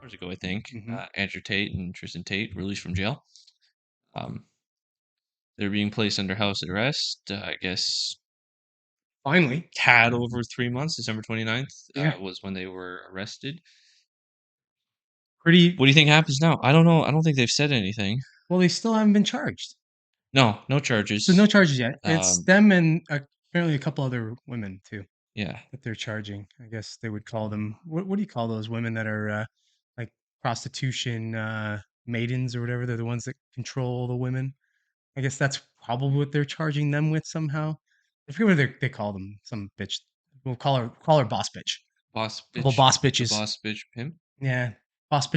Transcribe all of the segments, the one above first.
hours ago, I think. Hmm. Andrew Tate and Tristan Tate released from jail. Um, they're being placed under house arrest. I guess Finally. had over 3 months. December 29th Yeah. was when they were arrested. Pretty What do you think happens now? I don't know. I don't think they've said anything. well. They still haven't been charged, No, no so no charges. charges yet. It's Um, them and apparently a couple other women too yeah, that they're charging. I guess they would call them. What do you call those women that are like prostitution maidens or whatever? They're the ones that control the women. I guess that's probably what they're charging them with somehow. I forget what they call them. Some bitch. We'll call her boss bitch. boss Couple bitch, boss the bitches. boss bitch pimp. Yeah, boss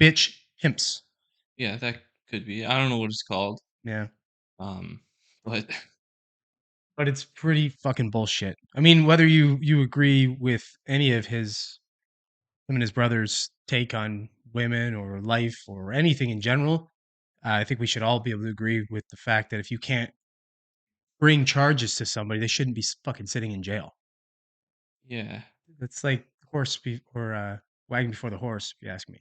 bitch pimps. Yeah, that could be. I don't know what it's called. Yeah, Um, but but it's pretty fucking bullshit. I mean, whether you agree with any of him and his brother's take on women or life or anything in general, I think we should all be able to agree with the fact that if you can't bring charges to somebody, they shouldn't be fucking sitting in jail. yeah, It's like wagon before the horse, if you ask me.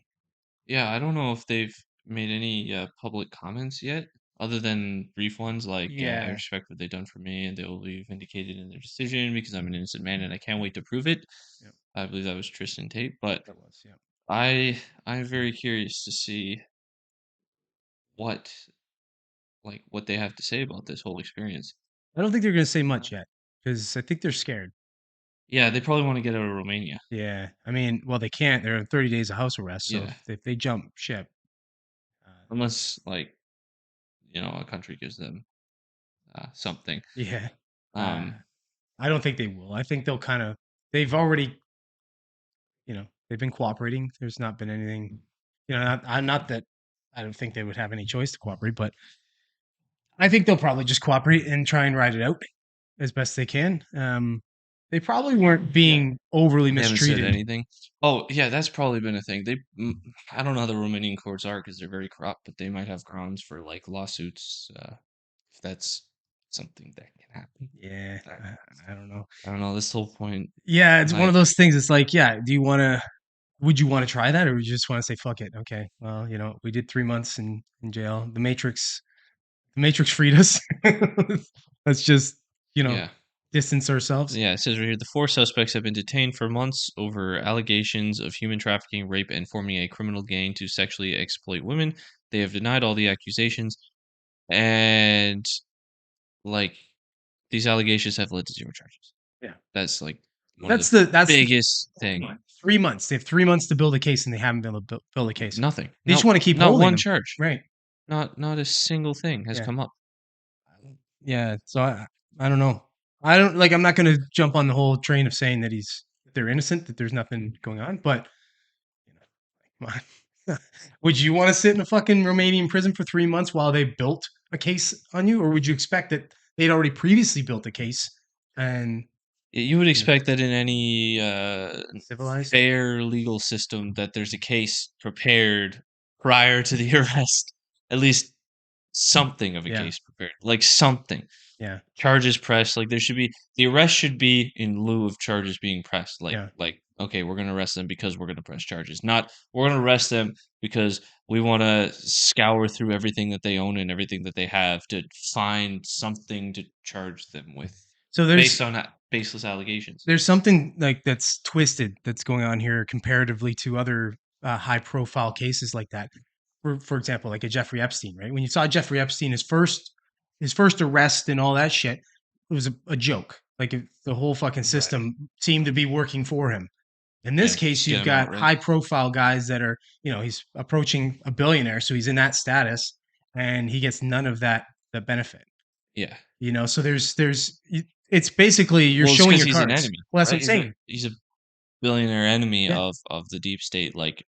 yeah, I don't know if they've made any public comments yet, other than brief ones like I Yeah, respect what they've done for me, and they will be vindicated in their decision because I'm an innocent man and I can't wait to prove it. yeah, I believe that was Tristan Tate, but that was, yeah. I'm very curious to see what what they have to say about this whole experience. I don't think they're gonna say much yet because I think they're scared. Yeah, they probably want to get out of Romania. Yeah, I mean, well, they can't. They're in 30 days of house arrest, so Yeah, if they jump ship, uh, unless a country gives them something. yeah, uh, Um, I don't think they will. I think they'll kind of. They've already, they've been cooperating. There's not been anything, not that I don't think they would have any choice to cooperate, but I think they'll probably just cooperate and try and ride it out as best they can. They probably weren't yeah, being overly they haven't said mistreated. anything. Oh, yeah, that's probably been a thing. I don't know how the Romanian courts are because they're very corrupt, but they might have grounds for like lawsuits if that's something that can happen. Yeah, I, I don't know. I don't know. This whole point, Yeah, it's one of like, those things. It's like, yeah, would you want to try that, or would you just want to say, fuck it? Okay, well, we did 3 months in jail. The Matrix freed us. Let's just, yeah. distance ourselves. Yeah, it says right here the four suspects have been detained for months over allegations of human trafficking, rape, and forming a criminal gang to sexually exploit women. They have denied all the accusations, and like these allegations have led to zero charges. Yeah, That's like one of that's the the biggest thing. 3 months. They have 3 months to build a case, and they haven't been able to build a case. Nothing. They just Not want to keep not holding one them, charge. right? Not a single thing has Yeah, come up. yeah. So I don't know. I don't like. I'm not going to jump on the whole train of saying that they're innocent, that there's nothing going on. But come on. Would you want to sit in a fucking Romanian prison for 3 months while they built a case on you, or would you expect that they'd already previously built a case and You would you know, expect that in any civilized? fair legal system that there's a case prepared prior to the arrest. At least something of a Yeah, case prepared, like something. yeah, Charges pressed, like there should be the arrest should be in lieu of charges being pressed. yeah. Like okay, we're gonna arrest them because we're gonna press charges. Not we're gonna arrest them because we want to scour through everything that they own and everything that they have to find something to charge them with So based on baseless allegations. there's something like that's twisted that's going on here comparatively to other high profile cases like that. For example, like a Jeffrey Epstein, right? When you saw Jeffrey Epstein, his first arrest and all that shit, it was a joke. Like the whole fucking Right. system seemed to be working for him. In this Yeah, case, just get you've them out, got right? high profile guys that are, he's approaching a billionaire, so he's in that status, and he gets none of the benefit. Yeah. So it's basically you're Well, it's showing because your he's an cards. enemy, Well, that's what right? I'm saying. He's a billionaire enemy Yeah. of the deep state. Like,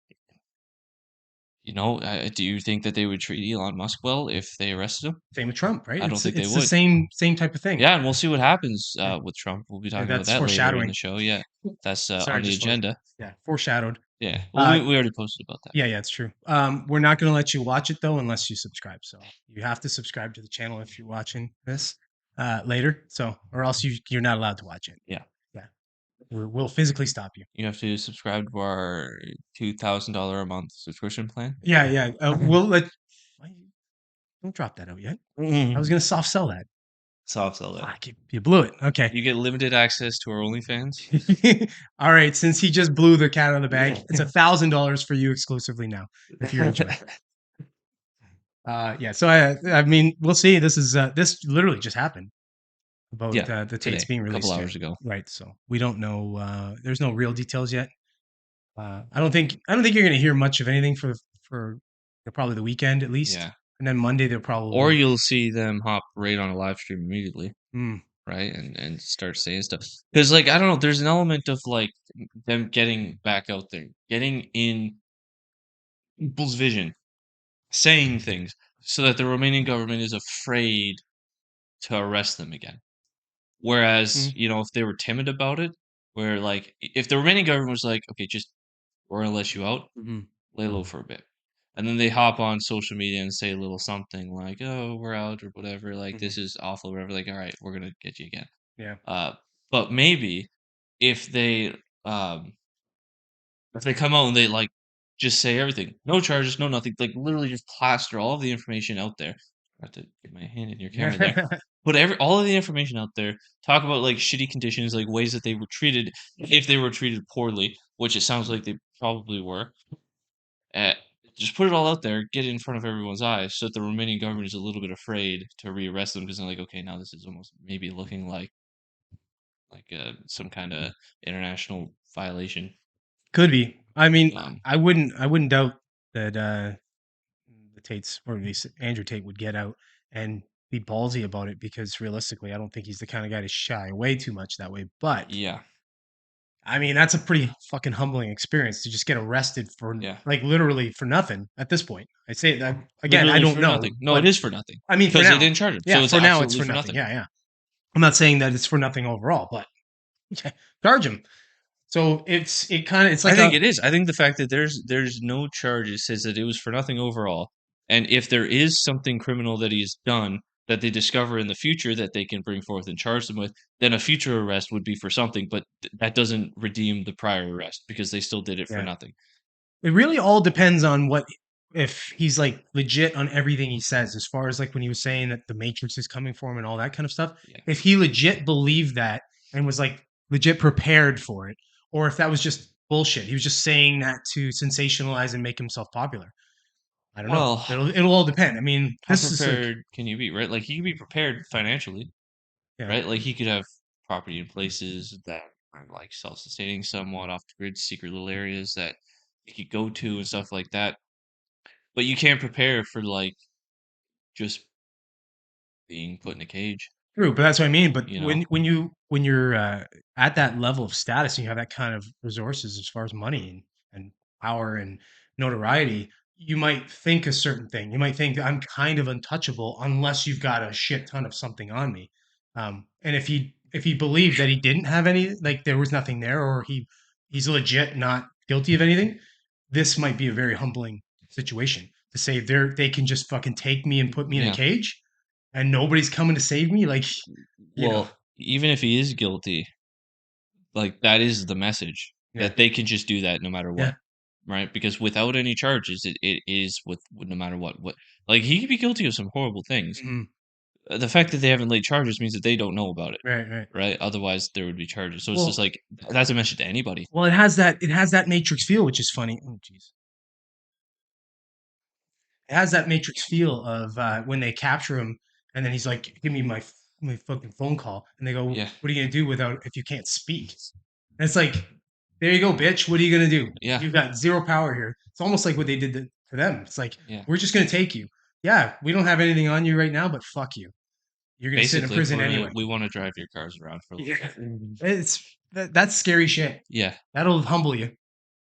do you think that they would treat Elon Musk well if they arrested him? Same with Trump, right? I don't It's think they it's the would. same type of thing. Yeah, and we'll see what happens Yeah. with Trump. We'll be Yeah, talking about that's that later in foreshadowing. the show. Yeah, that's Sorry, on the just for agenda. yeah, foreshadowed. Yeah. Well, Uh, we already posted about that. yeah, yeah, it's true. We're not going to let you watch it though unless you subscribe. So you have to subscribe to the channel if you're watching this later. So or else you're not allowed to watch it. Yeah. Yeah. We'll physically stop you. You have to subscribe to our $2,000 a month subscription plan. Yeah, yeah. We'll let. Don't drop that out yet. I was Mm. gonna soft sell that. Soft sell it. Fuck, you blew it. Okay. You get limited access to our OnlyFans. All right. Since he just blew the cat out of the bag, it's $1,000 for you exclusively now, if you're interested. Yeah. So I mean, we'll see. This literally just happened about Yeah, the today, tapes being a couple released today, hours ago. right? So we don't know. There's no real details yet. I don't think you're going to hear much of anything for probably the weekend at least, Yeah. and then Monday they'll Or probably. you'll see them hop right on a live stream immediately, Mm, right? And start saying stuff. Because like I don't know, there's an element of like them getting back out there, getting in people's vision, saying things so that the Romanian government is afraid to arrest them again. Whereas, mm, if they were timid about it, where like if the Romanian government was like, okay, just we're gonna let you out, mhm, lay low for a bit. And then they hop on social media and say a little something like, "Oh, we're out," or whatever. Like, mhm. this is awful, or whatever. Like, all right, we're gonna get you again. Yeah. Uh, but maybe if they um if they come out and they like just say everything, no charges, no nothing, like literally just plaster all of the information out there. I have to get my hand in your camera there. Put all of the information out there. Talk about like shitty conditions, like ways that they were treated if they were treated poorly, which it sounds like they probably were. Uh, just put it all out there, get it in front of everyone's eyes, so that the Romanian government is a little bit afraid to rearrest them because they're like, okay, now this is almost maybe looking like some kind of international violation. Could be. I mean, Um, I wouldn't doubt that the Tates, or at least Andrew Tate, would get out and be ballsy about it, because realistically, I don't think he's the kind of guy to shy away too much that way. But yeah, I mean, that's a pretty fucking humbling experience to just get arrested for, yeah. like, literally for nothing at this point. I say that again, I Literally don't for know, nothing. No, it but is for nothing I mean, for because they now, didn't charge him, yeah, so it's for now it's absolutely for for nothing. nothing. Yeah, yeah. I'm not saying that it's for nothing overall, but charge him. So it's I like think a. it is. I think the fact that there's no charges says that it was for nothing overall. And if there is something criminal that he's done that they discover in the future that they can bring forth and charge them with, then a future arrest would be for something, but that doesn't redeem the prior arrest because they still did it for Yeah. nothing. It really all depends on what, if he's like legit on everything he says, as far as like when he was saying that the Matrix is coming for him and all that kind of stuff. Yeah. If he legit believed that and was like legit prepared for it, or if that was just bullshit. He was just saying that to sensationalize and make himself popular. I don't know. Well, It'll all depend. I mean, how this is like, prepared can you be, right? Like he could be prepared financially, yeah. right? Like he could have property in places that are like self-sustaining somewhat off the grid, secret little areas that you could go to and stuff like that. But you can't prepare for like just being put in a cage, True, but that's what I mean. But you know? when you're at that level of status and you have that kind of resources as far as money and power and notoriety, you might think a certain thing. You might think I'm kind of untouchable unless you've got a shit ton of something on me. And if he believed that he didn't have any, like there was nothing there, or he's legit not guilty of anything, this might be a very humbling situation to say they can just fucking take me and put me in a Yeah. cage and nobody's coming to save me. Like, you know, Well, even if he is guilty, like that is the message yeah, that they can just do that no matter what, yeah, right? Because without any charges, it is with no matter what. Like he could be guilty of some horrible things. mhm, The fact that they haven't laid charges means that they don't know about it, right, right. right? Otherwise, there would be charges. So it's just Well, like that's a message to anybody. well, it has that Matrix feel, which is funny. Oh, jeez. It has that Matrix feel of when they capture him, and then he's like, "Give me my fucking phone call," and they go, Yeah, "What are you gonna do without if you can't speak?" And it's like, there you go, bitch. What are you gonna do? yeah, You've got zero power here. It's almost like what they did to them. It's like, yeah. we're just gonna take you. Yeah, we don't have anything on you right now, but fuck you. You're gonna sit in Basically, prison anyway. we want to drive your cars around for a little Yeah. bit. That's scary shit. Yeah, That'll humble you.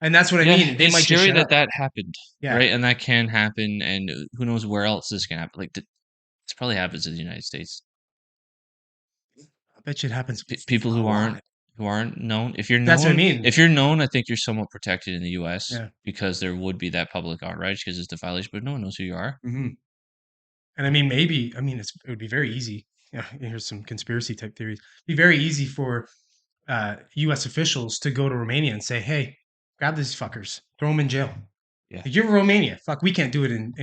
And that's what I yeah. mean. They It's might just scary shut that up. that happened, Yeah. right? And that can happen, and who knows where else this can happen? Like this probably happens in the United States. I bet you it happens People a lot. who aren't known. That's what I mean. If you're known, I think you're somewhat protected in the U.S. Yeah. because there would be that public outrage because it's a violation, but no one knows who you are. Mhm. And I mean, it would be very easy. Yeah, here's some conspiracy type theories. It'd be very easy for U.S. officials to go to Romania and say, "Hey, grab these fuckers, throw them in jail." Yeah. Like, you're Romania. Fuck, we can't do it in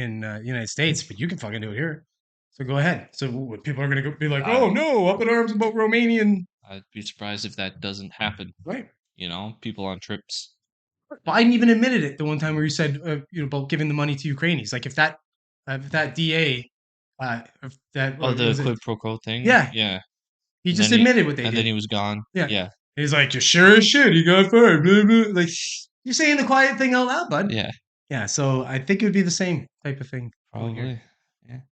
United States, but you can fucking do it here. So go ahead. So what, people are gonna be like, "Oh I no, up in arms about Romanian." I'd be surprised if that doesn't happen. Right. You know, people on trips. Biden even admitted it the one time where he said, about giving the money to Ukraine. He's like, if that DA, if that Oh, what the was it? quid pro quo thing? Yeah, Yeah. he just admitted what they And then did. he was gone. Yeah, Yeah. he's like, you sure as shit, he got fired. Blah, blah. Like, you're saying the quiet thing out loud, bud. Yeah. Yeah, so I think it would be the same type of thing over here. Probably. Yeah.